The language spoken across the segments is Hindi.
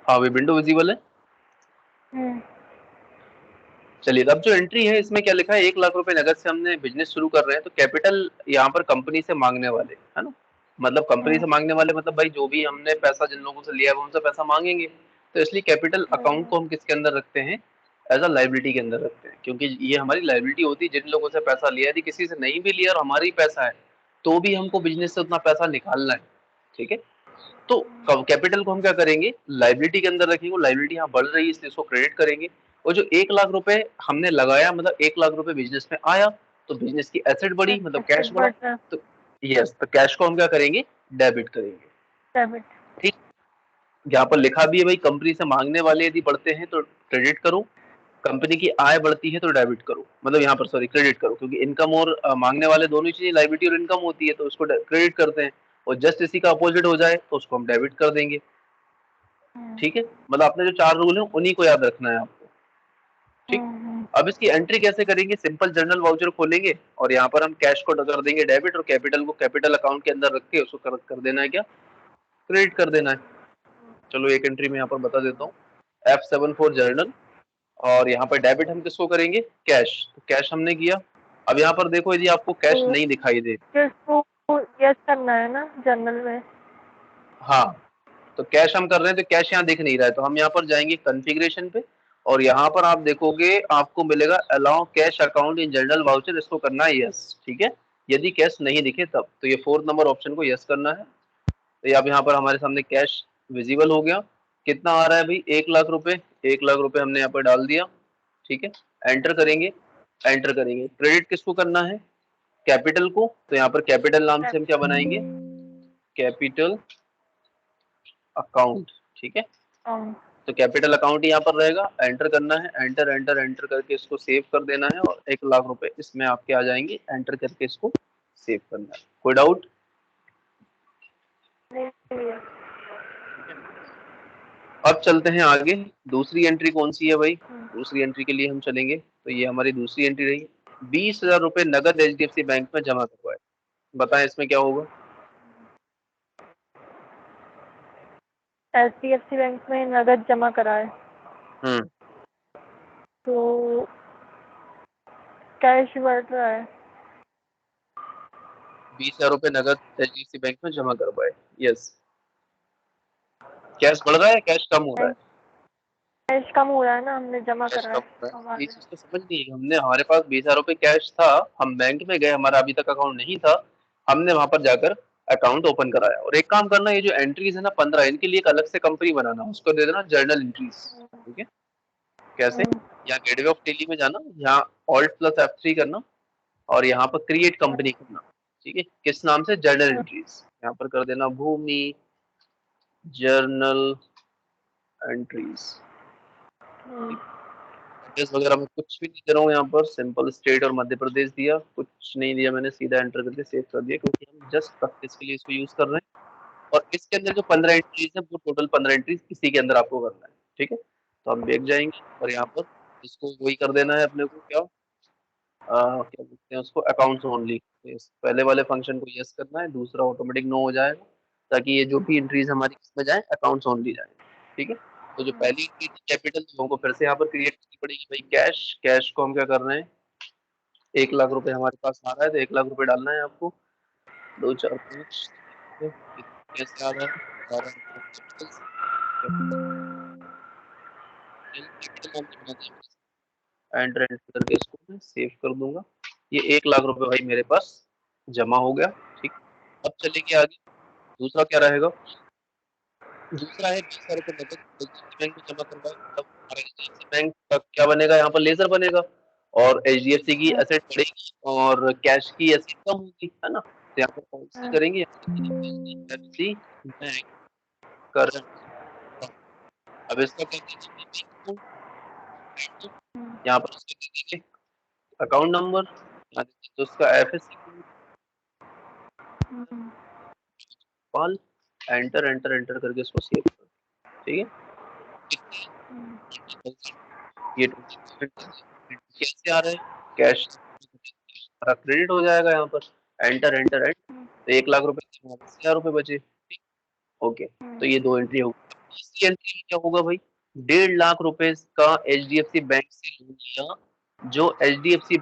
हाँ वे विंडो विजिबल है। हम्म। चलिए अब जो एंट्री है इसमें क्या लिखा है, 1 लाख रुपए नगद से हमने बिजनेस शुरू कर रहे हैं, तो कैपिटल यहाँ पर कंपनी से मांगने वाले है ना, मतलब कंपनी हम्म। से मांगने वाले मतलब भाई जो भी हमने पैसा जिन लोगों से लिया है वो उनसे पैसा मांगेंगे, तो इसलिए कैपिटल अकाउंट हम्म। को हम किसके अंदर रखते हैं, एज अ लाइबिलिटी के अंदर रखते हैं, क्योंकि ये हमारी लाइबिलिटी होती है, जिन लोगों से पैसा लिया, यदि किसी से नहीं भी लिया और हमारा ही पैसा है तो भी हमको बिजनेस से उतना पैसा निकालना है, ठीक है। तो कैपिटल को हम क्या करेंगे, लाइबिलिटी के अंदर रखेंगे, लाइबिलिटी यहाँ बढ़ रही है इसलिए इसको क्रेडिट करेंगे, और जो 1 लाख रुपए हमने लगाया मतलब 1 लाख रुपए बिजनेस में आया, तो बिजनेस की एसेट बढ़ी मतलब कैश एसेट बढ़ा, बढ़ रहा है। तो यस, तो कैश को हम क्या करेंगे, डेबिट करेंगे, डेबिट। ठीक। यहाँ पर लिखा भी है भाई कंपनी से मांगने वाले यदि बढ़ते हैं तो क्रेडिट करो, कंपनी की आय बढ़ती है तो डेबिट करो, मतलब यहाँ पर सॉरी क्रेडिट करो, क्योंकि इनकम और मांगने वाले दोनों चीजें लाइबिलिटी और इनकम होती है, तो उसको क्रेडिट करते हैं, और जस्ट इसी का अपोजिट हो जाए तो उसको हम डेबिट कर देंगे, हम्म। ठीक है। मतलब आपने जो 4 रूल है उन्हीं को याद रखना है आपको, ठीक। हम्म। अब इसकी एंट्री कैसे करेंगे, सिंपल जर्नल वाउचर खोलेंगे और यहाँ पर हम कैश को कर देंगे डेबिट, और कैपिटल को कैपिटल अकाउंट के अंदर रख के उसको कर देना है क्या, क्रेडिट कर देना है। चलो एक एंट्री में यहाँ पर बता देता हूँ, F74 जर्नल, और यहाँ पर डेबिट हम किसको करेंगे, कैश, तो कैश हमने किया। अब यहाँ पर देखो यदि आपको कैश तो नहीं दिखाई दे, जिसको यस करना है ना जनरल में। हाँ, तो कैश हम कर रहे हैं तो कैश यहाँ दिख नहीं रहा है, तो हम यहाँ पर जाएंगे कॉन्फ़िगरेशन पे, और यहाँ पर आप देखोगे आपको मिलेगा allow cash account in general voucher, इसको करना है यस, ठीक है। यदि कैश नहीं दिखे तब तो ये 4th नंबर ऑप्शन को यस करना है, तो अब यहाँ पर हमारे सामने कैश विजिबल हो गया। कितना आ रहा है भाई, 1 लाख रुपए, 1 लाख रुपए हमने यहाँ पर डाल दिया, ठीक है। एंटर करेंगे, एंटर करेंगे, क्रेडिट किसको करना है, कैपिटल को, तो यहाँ पर कैपिटल नाम से हम क्या बनाएंगे, कैपिटल अकाउंट, ठीक है। तो कैपिटल अकाउंट यहाँ पर रहेगा, एंटर करना है, एंटर एंटर एंटर करके इसको सेव कर देना है, और 1 लाख रुपए इसमें आपके आ जाएंगे, एंटर करके इसको सेव करना है। कोई डाउट, ठीक है। अब चलते हैं आगे, दूसरी एंट्री कौन सी है भाई, दूसरी एंट्री के लिए हम चलेंगे, तो ये हमारी दूसरी एंट्री रही, 20,000 रुपए नगद HDFC बैंक में जमा करवाए, बताएं इसमें क्या होगा। HDFC बैंक में नगद जमा कराए हम्म, तो कैश बढ़ रहा है। 20,000 रुपए नगद HDFC बैंक में जमा करवाए, यस, कैश बढ़ रहा है, कैश कम हो रहा है, कैश कम हो रहा है ना, हमने जमा कैश करा कम है हो रहा है, ये हमारे। चीज तो समझ नहीं है, हमने हमारे पास 20,000 रुपए कैश था, हम बैंक में गए, हमारा अभी तक अकाउंट नहीं था, हमने वहां पर जाकर अकाउंट ओपन कराया, और एक काम करना, ये जो एंट्रीज है ना 15, इनके लिए एक अलग से कंपनी बनाना, उसको दे देना जर्नल एंट्रीज, ठीक है। कैसे, यहाँ गेटवे ऑफ टेली में जाना, यहाँ Alt+F3 करना, और यहाँ पर क्रिएट कंपनी करना, ठीक है, किस नाम से, जर्नल एंट्रीज, यहाँ पर कर देना भूमि जर्नल एंट्रीज, एड्रेस वगैरह मैं कुछ भी नहीं दे रहा हूँ, यहाँ पर सिंपल स्टेट और मध्य प्रदेश दिया, कुछ नहीं दिया मैंने, सीधा एंटर करके सेव कर दिया, क्योंकि हम जस्ट प्रैक्टिस के लिए इसको यूज कर रहे हैं, और इसके अंदर जो 15 एंट्रीज है वो टोटल 15 एंट्रीज इसी के अंदर आपको करना है, ठीक है। तो हम बैक जाएंगे और यहाँ पर इसको वही कर देना है अपने को, क्या क्या बोलते हैं उसको, अकाउंट्स ओनली, पहले वाले फंक्शन को यस करना है, दूसरा ऑटोमेटिक नो हो जाएगा, ताकि ये जो भी एंट्रीज हमारी किसमें जाए, अकाउंट्स ओनली जाए, ठीक है। तो जो पहली एंट्री थी कैपिटल, तो हमको फिर से यहाँ पर क्रिएट करनी पड़ेगी भाई, कैश, कैश को हम क्या कर रहे हैं, 1 लाख रुपए हमारे पास आ रहा है, तो 1 लाख रुपए डालना है आपको, 2 4 5, कैसे आ रहा है, आ रहा है कैपिटल से, कैपिटल नाम से बनाते हैं, एंटर एंटर करके इसको मैं सेव कर दूंगा, ये 1 लाख रुपए भाई मेरे पास जमा हो गया, ठीक। अब चलेंगे आगे, दूसरा क्या रहेगा, दूसरा है 20,000 रुपए नकद एचडीएफसी बैंक में जमा करवाए, मतलब हमारा एचडीएफसी बैंक का क्या बनेगा, यहाँ पर लेजर बनेगा, और एचडीएफसी की एसेट बढ़ेगी और कैश की एसेट कम होगी, है ना, तो यहाँ पर कौन सी करेंगे, एचडीएफसी बैंक करंट, अब इसका क्या देंगे, यहाँ पर उसका दे देंगे अकाउंट नंबर, यहाँ दे देंगे उसका FSc code, call, enter enter enter करके इसको सेव कर, ठीक है। ये 20% कैसे आ रहा है, कैश हमारा क्रेडिट हो जाएगा, यहाँ पर एंटर एंटर एंटर, तो 1 लाख रुपए 80,000 रुपए बचे, ठीक, ओके। तो ये दो एंट्री हो गई, तीसरी एंट्री में क्या होगा भाई, 1.5 लाख रुपए का HDFC बैंक से लोन लिया, जो HDFC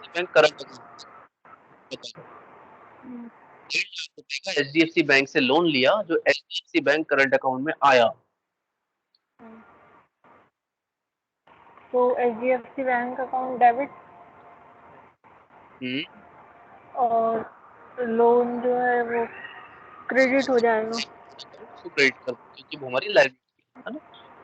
bank current account, 1.5 lakh रुपए का HDFC बैंक से लोन लिया जो HDFC बैंक करंट अकाउंट में आया। तो HDFC बैंक अकाउंट डेबिट और लोन जो है वो क्रेडिट हो जाएगा। उसको क्रेडिट कर दो क्योंकि वो हमारी लाइबिलिटी है ना।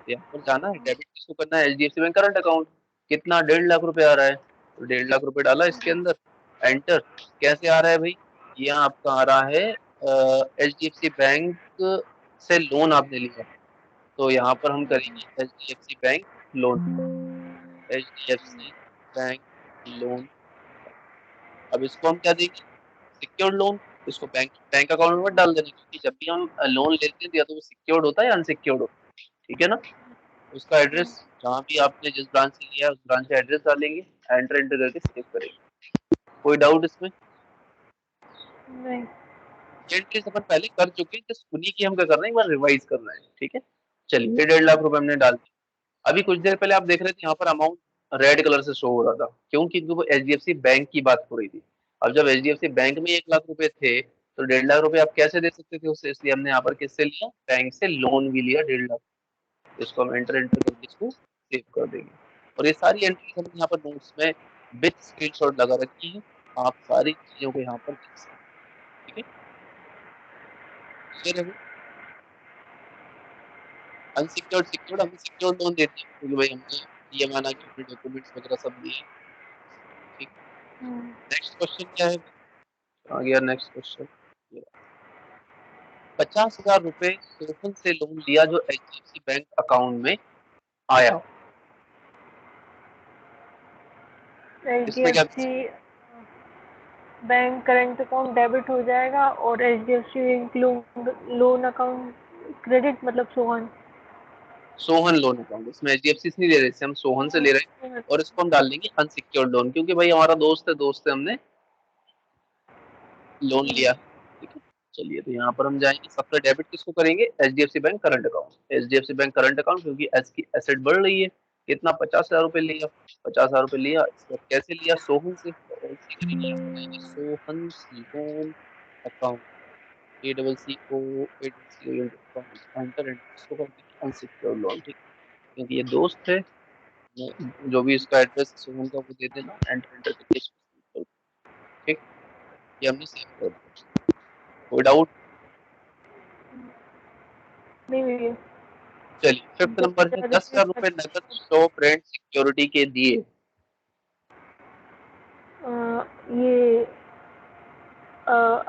यहाँ पर जाना है, डेबिट किसको करना है, HDFC बैंक करंट अकाउंट। कितना, 1.5 लाख रुपए आ रहा है, तो 1.5 लाख रुपए डाला इसके अंदर, एंटर। कैसे आ रहा है भाई, यहाँ आपका आ रहा है HDFC बैंक से लोन आपने लिया, तो यहाँ पर हम करेंगे HDFC bank loan, HDFC bank loan. अब इसको हम क्या देंगे, सिक्योर्ड लोन। इसको बैंक बैंक अकाउंट में मत डाल देना, क्योंकि जब भी हम लोन लेते हैं तो या तो वो सिक्योर्ड होता है या अनसिक्योर्ड होता है, ठीक है ना। उसका एड्रेस जहाँ भी आपने जिस ब्रांच से लिया है उस ब्रांच का एड्रेस डालेंगे, एंटर एंटर करके सेव करेंगे। कोई डाउट इसमें? नहीं। एंट्रीज अपन पहले कर चुके हैं, जस्ट उन्हीं की हम क्या कर रहे हैं, एक बार रिवाइज कर रहे हैं, ठीक है। चलिए 1.5 लाख रुपए हमने डाल दिया। अभी कुछ देर पहले आप देख रहे थे यहाँ पर अमाउंट रेड कलर से शो हो रहा था, क्यों, क्योंकि वो HDFC बैंक की बात हो रही थी। अब जब HDFC बैंक में 1 लाख रुपए थे तो 1.5 लाख रुपए आप कैसे दे सकते थे उससे, इसलिए हमने यहाँ पर किससे लिया, बैंक से लोन भी लिया 1.5 लाख। इसको हम एंटर एंटर करके इसको सेव कर देंगे। और ये सारी एंट्री हमने यहाँ पर नोट्स में विद स्क्रीनशॉट लगा रखी है, आप सारी चीजों को यहाँ पर देख सकते हैं, ठीक है। क्लियर है? अनसिक्योर्ड सिक्योर्ड, हम सिक्योर्ड लोन देते हैं क्योंकि भाई हमने ये माना कि अपने डॉक्यूमेंट्स वगैरह सब दिए, ठीक। नेक्स्ट क्वेश्चन क्या है, आ गया नेक्स्ट क्वेश्चन। 50,000 रुपए सोहन से लोन लिया जो HDFC बैंक अकाउंट में आया, इसमें क्या, HDFC bank current account debit हो जाएगा और HDFC bank loan account credit, मतलब सोहन सोहन लोन अकाउंट, इसमें HDFC से नहीं ले रहे, इससे हम सोहन से ले रहे हैं, और इसको हम डाल देंगे अनसिक्योर्ड लोन, क्योंकि भाई हमारा दोस्त है हमने लोन लिया, ठीक है। चलिए तो यहाँ पर हम जाएंगे, सबसे डेबिट किसको करेंगे, HDFC bank current account, HDFC bank current account, क्योंकि एस की एसेट बढ़ रही है। कितना, 50,000 रुपए लिया, 50,000 रुपए लिया, इसको कैसे लिया, सोहन से, तो ऐसे करेंगे, यहाँ पर जाएंगे Sohan loan account, ACCO account, enter enter, इसको कर देंगे अनसिक्योर्ड लोन, ठीक, क्योंकि ये दोस्त है। जो भी इसका एड्रेस सोहन का वो दे देना, एंटर एंटर करके इसको save कर दो, ठीक। ये हमने सेव कर दिया। कोई डाउट? नहीं हुई है। चलिए फिफ्थ नंबर है, 10,000 रुपए नकद शॉप रेंट सिक्योरिटी के दिए। ये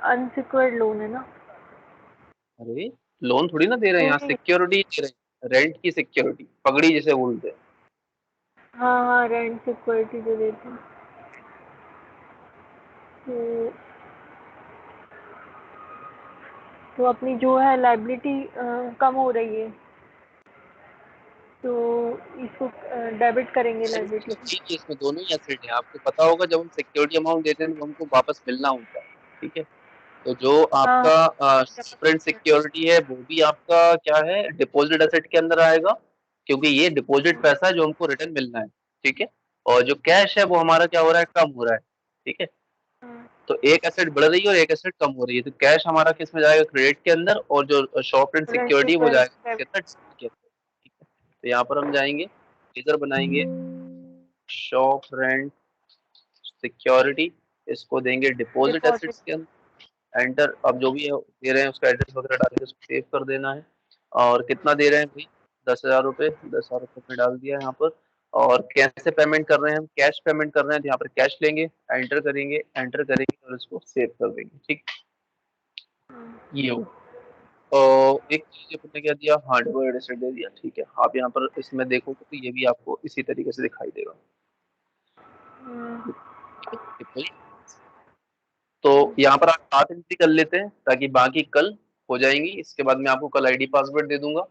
अनसिक्योर्ड लोन है ना। अरे लोन थोड़ी ना दे रहे हैं, यहाँ नहीं, सिक्योरिटी दे रहे हैं, रेंट की सिक्योरिटी, पगड़ी जिसे बोलते हैं। हाँ हाँ, रेंट सिक्योरिटी जो देते हैं। तो, तो अपनी जो है लाइबिलिटी कम हो रही है, तो इसको डेबिट करेंगे लाइबिलिटी से। ठीक है, इसमें दोनों ही एसेट है, आपको पता होगा जब हम सिक्योरिटी अमाउंट देते हैं तो हमको वापस मिलना होता है, ठीक है। तो जो हाँ आपका शॉप सिक्योरिटी है वो भी आपका क्या है, डिपॉजिट एसेट के अंदर आएगा, क्योंकि ये डिपॉजिट पैसा है जो हमको रिटर्न मिलना है, ठीक है। और जो कैश है वो हमारा क्या हो रहा है, कम हो रहा है, ठीक है। हाँ, तो एक एसेट बढ़ रही है और एक एसेट कम हो रही है, तो कैश हमारा किस में जाएगा, क्रेडिट के अंदर, और जो शॉप रेंट रेंट सिक्योरिटी वो जाएगा सिक्योरिटी इसके अंदर, डेबिट के अंदर, ठीक है। तो यहाँ पर हम जाएंगे, इधर बनाएंगे शॉप रेंट सिक्योरिटी, इसको देंगे डिपॉजिट डिपॉजिट। एसेट्स के अंदर, एंटर। अब जो भी है दे रहे हैं उसका एड्रेस वगैरह डाल के उसको सेव कर देना है। और कितना दे रहे हैं भाई, 10,000 रुपए, 10,000 रुपए में डाल दिया यहाँ पर। और कैसे पेमेंट कर रहे हैं, हम कैश पेमेंट कर रहे हैं, तो यहाँ पर कैश लेंगे, एंटर करेंगे और इसको सेव कर देंगे, ठीक। ये हो, और एक चीज अपन ने क्या दिया, हार्डवेयर एसेट दे दिया, ठीक है। आप यहाँ पर इसमें देखोगे तो ये भी आपको इसी तरीके से दिखाई देगा, ठीक है। तो यहाँ पर आप 7 एंट्री कर लेते हैं ताकि बाकी कल हो जाएंगी, इसके बाद मैं आपको कल आईडी पासवर्ड दे दूंगा,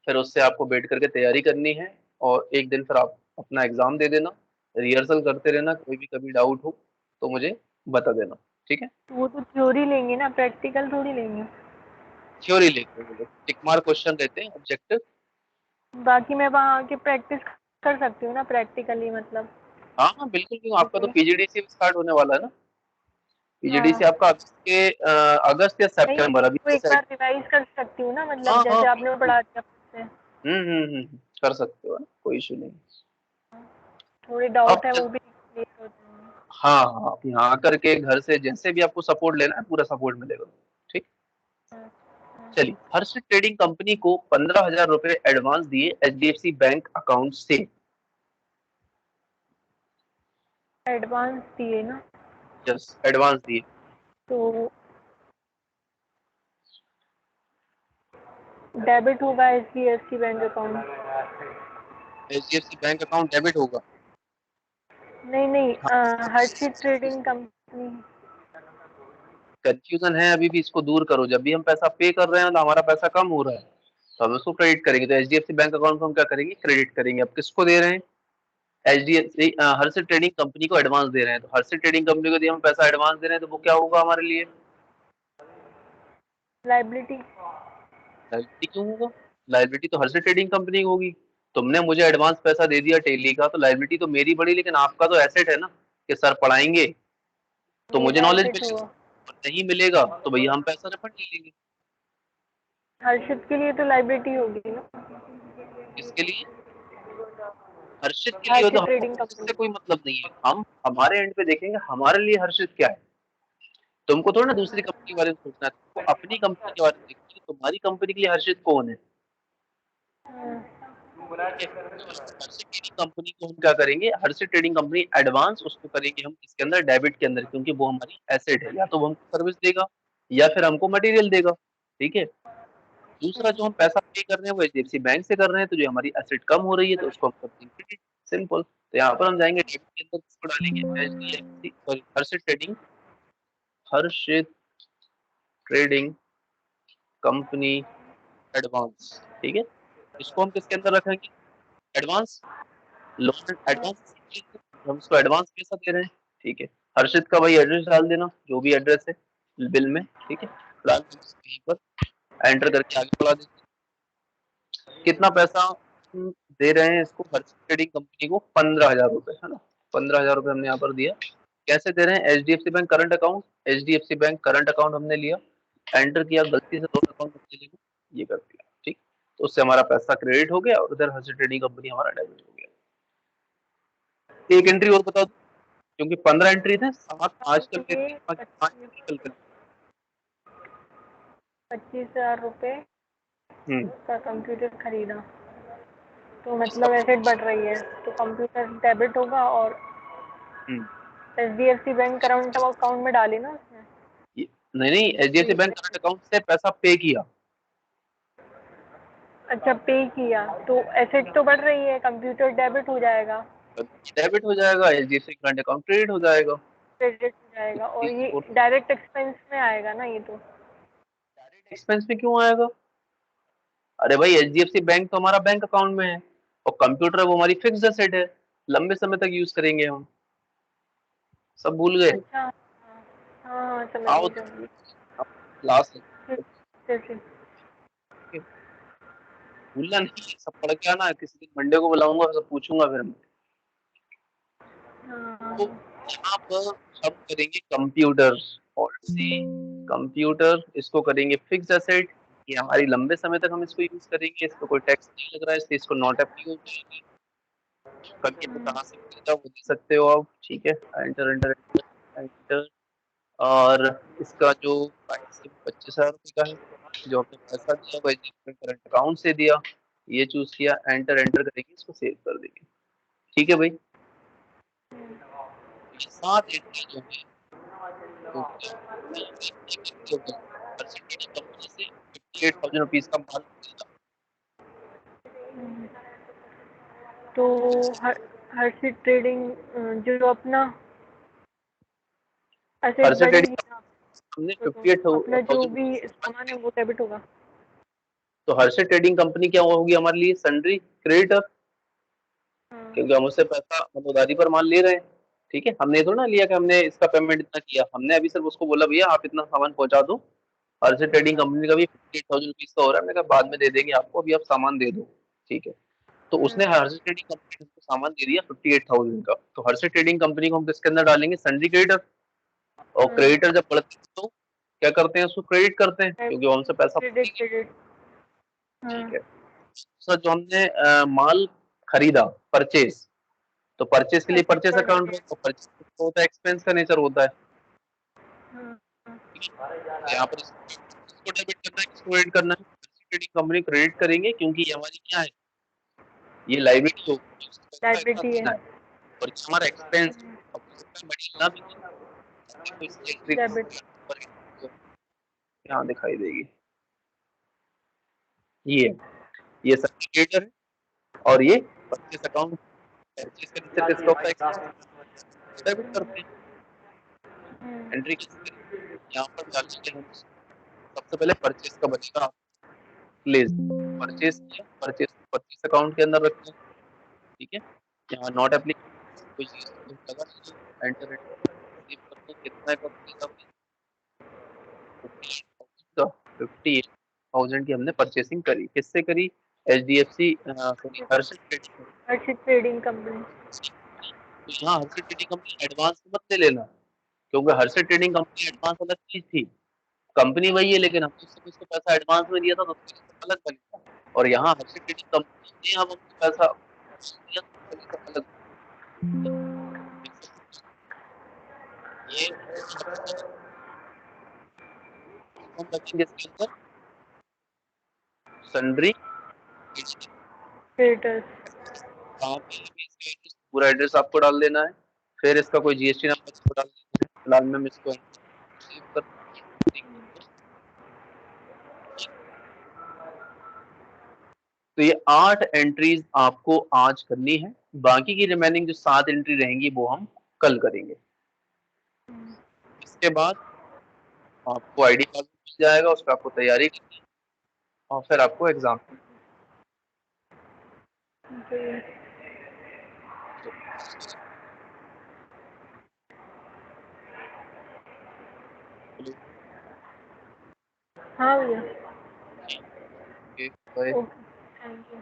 फिर उससे आपको बैठ करके तैयारी करनी है, और एक दिन फिर आप अपना एग्जाम दे देना, रिहर्सल करते रहना, कोई भी कभी डाउट हो तो मुझे बता देना, ठीक है। वो तो थ्योरी लेंगे ना, प्रैक्टिकल थोड़ी लेंगे। थ्योरी लिखो, वो लोग टिक मार्क क्वेश्चन देते हैं ऑब्जेक्टिव। बाकी मैं वहाँ आके प्रैक्टिस कर सकती हूँ ना प्रैक्टिकली, मतलब। हाँ हाँ बिल्कुल, क्यों, आपका तो जैसे पीजीडीसी स्टार्ट होने वाला है ना। पीजीडीसी हाँ, आपका अगस्त या नहीं सितंबर, अभी वो एक जैसे। बार रिवाइज कर सकती हूँ ना, हाँ मतलब हाँ, जैसे आपने पढ़ा दिया मुझसे। कर सकते हो ना, कोई इशू नहीं। थोड़े अब डाउट है वो भी क्लियर हो जाएंगे। हाँ हाँ, आप यहाँ आकर के घर से जैसे भी आपको सपोर्ट लेना है पूरा सपोर्ट मिलेगा। ठीक। हाँ, हाँ। चलिए, हर्षित ट्रेडिंग कंपनी को 15,000 रुपए एडवांस दिए एचडीएफसी बैंक अकाउंट से। एडवांस दिए ना, यस, एडवांस दिए। तो डेबिट होगा HDFC bank account. HDFC bank account debit होगा। नहीं नहीं, हाँ, हर्षित ट्रेडिंग कंपनी। कंफ्यूजन है अभी भी, इसको दूर करो। जब भी हम पैसा पे कर रहे हैं तो हमारा पैसा कम हो रहा है, तो हम उसको क्रेडिट करेंगे। तो एचडीएफसी बैंक अकाउंट को हम क्या करेंगे, क्रेडिट करेंगे। अब किसको दे रहे हैं, एचडीएफसी हर्षित ट्रेडिंग कंपनी को एडवांस दे रहे हैं। तो हर्षित ट्रेडिंग कंपनी को यदि हम पैसा एडवांस दे रहे हैं तो वो क्या होगा हमारे लिए, लाइबिलिटी। लाइबिलिटी क्यों होगा। लाइबिलिटी तो हर्षित ट्रेडिंग कंपनी की होगी। तुमने मुझे एडवांस पैसा दे दिया टेली का, तो लाइबिलिटी तो मेरी बढ़ी, लेकिन आपका तो एसेट है ना, कि सर पढ़ाएंगे तो मुझे मेरा नॉलेज एसेट मिलेगा, हुआ। और नहीं मिलेगा तो भैया हम पैसा रिफंड ले लेंगे। हर्षित के लिए तो लाइबिलिटी होगी ना। किसके लिए, हर्षित के लिए हो तो हर्षित हमको ट्रेडिंग उससे कंपनी। कोई मतलब नहीं है। हम हमारे एंड पे देखेंगे हमारे लिए हर्षित क्या है। तुमको थोड़ा ना दूसरी कंपनी के बारे में सोचना है, तुमको अपनी कंपनी के बारे में देखना है कि तुम्हारी कंपनी के लिए हर्षित कौन है। ठीक है, तो हर्षित ट्रेडिंग कंपनी को हम क्या करेंगे, हर्षित ट्रेडिंग कंपनी एडवांस उसको करेंगे हम इसके अंदर डेबिट के अंदर, क्योंकि वो हमारी एसेट है। या तो वो हमको सर्विस देगा या फिर हमको मटेरियल देगा। ठीक है। दूसरा जो हम पैसा पे कर रहे हैं वो एचडीएफसी बैंक से कर रहे हैं, तो जो हमारी एसेट कम हो रही है तो उसको हम करते हैं क्रेडिट। सिंपल। तो यहाँ पर हम जाएंगे डेबिट के अंदर, इसको डालेंगे एचडीएफसी, सॉरी, हर्षित ट्रेडिंग कंपनी एडवांस। ठीक है। इसको हम किसके अंदर रखेंगे, एडवांस, लोन एडवांस। हम इसको एडवांस पैसा दे रहे हैं। ठीक है। हर्षित का भाई एड्रेस डाल देना, जो भी एड्रेस है बिल में। ठीक है, डाल देना यहीं पर, एंटर करके आगे बढ़ा देते हैं। कितना पैसा हम दे रहे हैं इसको, हर्षित ट्रेडिंग कंपनी को 15,000 रुपए, है ना। 15,000 रुपए हमने यहाँ पर दिया। कैसे दे रहे हैं, HDFC bank current account, HDFC bank current account हमने लिया, एंटर किया, गलती से दोनों अकाउंट हमने लिया, ये कर दिया। ठीक। तो उससे हमारा पैसा क्रेडिट हो गया और उधर हर्षित ट्रेडिंग कंपनी हमारा डेबिट हो गया। एक एंट्री और बता दो, क्योंकि 15 एंट्री थे, 7 आज कल के ये थे, 5 कल के। 25,000 रुपये हम्म का कंप्यूटर खरीदा, तो मतलब एसेट बढ़ रही है, तो कंप्यूटर डेबिट होगा और हम्म एचडीएफसी बैंक करंट अकाउंट में डाली ना उसने। नहीं नहीं, एचडीएफसी बैंक करंट अकाउंट से पैसा पे किया, अच्छा, पे किया तो एसेट तो बढ़ रही है, कंप्यूटर डेबिट हो जाएगा, डेबिट हो जाएगा, एचडीएफसी करंट अकाउंट क्रेडिट हो जाएगा। क्रेडिट हो जाएगा, और चीज ये और डायरेक्ट एक्सपेंस में आएगा ना ये तो। डायरेक्ट एक्सपेंस में क्यों आएगा, अरे भाई एचडीएफसी बैंक तो हमारा बैंक अकाउंट में है, और कंप्यूटर है वो हमारी फिक्स्ड एसेट है, लंबे समय तक यूज करेंगे हम। सब भूल गए। अच्छा, हाँ हाँ हाँ, समझ आओ गई समझ गई। क्लास, ठीक, जैसे भूलना नहीं है, सब पढ़ के आना, किसी दिन मंडे को बुलाऊंगा, सब पूछूंगा फिर मैं। हाँ हाँ तो यहाँ पर हम करेंगे कंप्यूटर पॉलिसी, कंप्यूटर इसको करेंगे फिक्स एसेट, ये हमारी लंबे समय तक हम इसको यूज करेंगे, इस पर कोई टैक्स नहीं लग रहा है, इसलिए इसको नॉट एप्लीकेबल हो जाएगी। कभी तो कहाँ से मिलेगा वो दे सकते हो आप। ठीक है, एंटर एंटर एंटर एंटर। और इसका जो प्राइस है 25,000 रुपये का है, जो आपने पैसा दिया वो करंट अकाउंट से दिया, ये चूज किया, एंटर एंटर करेंगे, इसको सेव कर देंगे। ठीक है भाई, ये 7 एंट्री जो है वो कंपनी से 58,000 रुपीज का माल खरीदा। तो हर्षित ट्रेडिंग जो अपना एसेट हर्षित ट्रेडिंग बढ़ेगी ना, हमने तो 58,000 अपना जो भी रुपीज। सामान है वो डेबिट होगा। तो हर्षित ट्रेडिंग कंपनी क्या होगी हमारे लिए, सन्ड्री क्रेडिटर, हाँ क्योंकि हम उससे पैसा मतलब उधारी पर माल ले रहे हैं। ठीक है, हमने थोड़ा ना लिया कि हमने इसका पेमेंट इतना किया, हमने अभी सिर्फ उसको बोला भैया आप इतना सामान पहुंचा दो, हर्षित ट्रेडिंग कंपनी का भी 58,000 रुपीज का हो रहा है। मैंने कहा बाद में दे देंगे आपको, अभी आप सामान दे दो, ठीक है। तो उसने हर्षित ट्रेडिंग कंपनी को सामान दे दिया 58,000 का। तो हर्षित ट्रेडिंग कंपनी को हम किसके अंदर डालेंगे? Sundry creditor. और क्रेडिटर जब बढ़ते हैं तो क्या करते हैं? उसको क्रेडिट करते हैं, क्योंकि वो हमसे पैसा क्रेडिट क्रेडिट। ठीक है। सर जो हमने माल खरीदा, परचेज, तो परचेज के लिए परचेज अकाउंट है, तो परचेज होता है, एक्सपेंस का नेचर होता है। यहाँ पर इसको डेबिट करना है, किसको क्रेडिट करना है? ट्रेडिंग कंपनी क्रेडिट करेंगे, क्योंकि ये हमारी क्या है? ये लायबिलिटी होगी, लायबिलिटी है। और ये हमारा एक्सपेंस मटेरियल ना बिके तो इसकी डेबिट। एंट्री यहाँ दिखाई देगी। ये सर्टिफिकेटर है, और ये परचेज अकाउंट। परचेज का नेचर किसका होता है? एक्सपेंस डेबिट करते हैं। एंट्री किसकी? यहाँ पर डालेंगे हम। सबसे पहले परचेज का बचेगा प्लेस। परचेज किया, परचेज अकाउंट के अंदर रखते हैं, ठीक है। यहाँ नॉट एप्लीकेबल, कोई चीज लगा नहीं, एंटर सेव करते हैं। कितना करते हैं? 58,000 की हमने परचेसिंग करी। किससे करी? HDFC सॉरी हर्षित ट्रेडिंग कंपनी। तो यहाँ हर्षित ट्रेडिंग कंपनी एडवांस मत ले लेना, क्योंकि हर्षित ट्रेडिंग कंपनी एडवांस अलग चीज थी। कंपनी वही है, लेकिन हमने उसको पैसा एडवांस में दिया था, तो उसका अलग बनेगा। और यहाँ हर्षित ट्रेडिंग कंपनी ने हम हमको पैसा दिया, तो अलग। ये हम रखेंगे इसके अंदर सन्ड्री। क्रेडिटर्स। पूरा एड्रेस आपको डाल देना है, फिर इसका कोई GST नंबर इसको डाल देना है। फिलहाल में इसको सेव कर। तो ये 8 एंट्रीज आपको आज करनी है। बाकी की रिमेनिंग जो 7 एंट्री रहेंगी वो हम कल करेंगे। इसके बाद आपको ID कार्ड मिल जाएगा, उस पर आपको तैयारी करनी है, और फिर आपको एग्जाम। हाँ भैया। Okay, bye. Okay, thank you.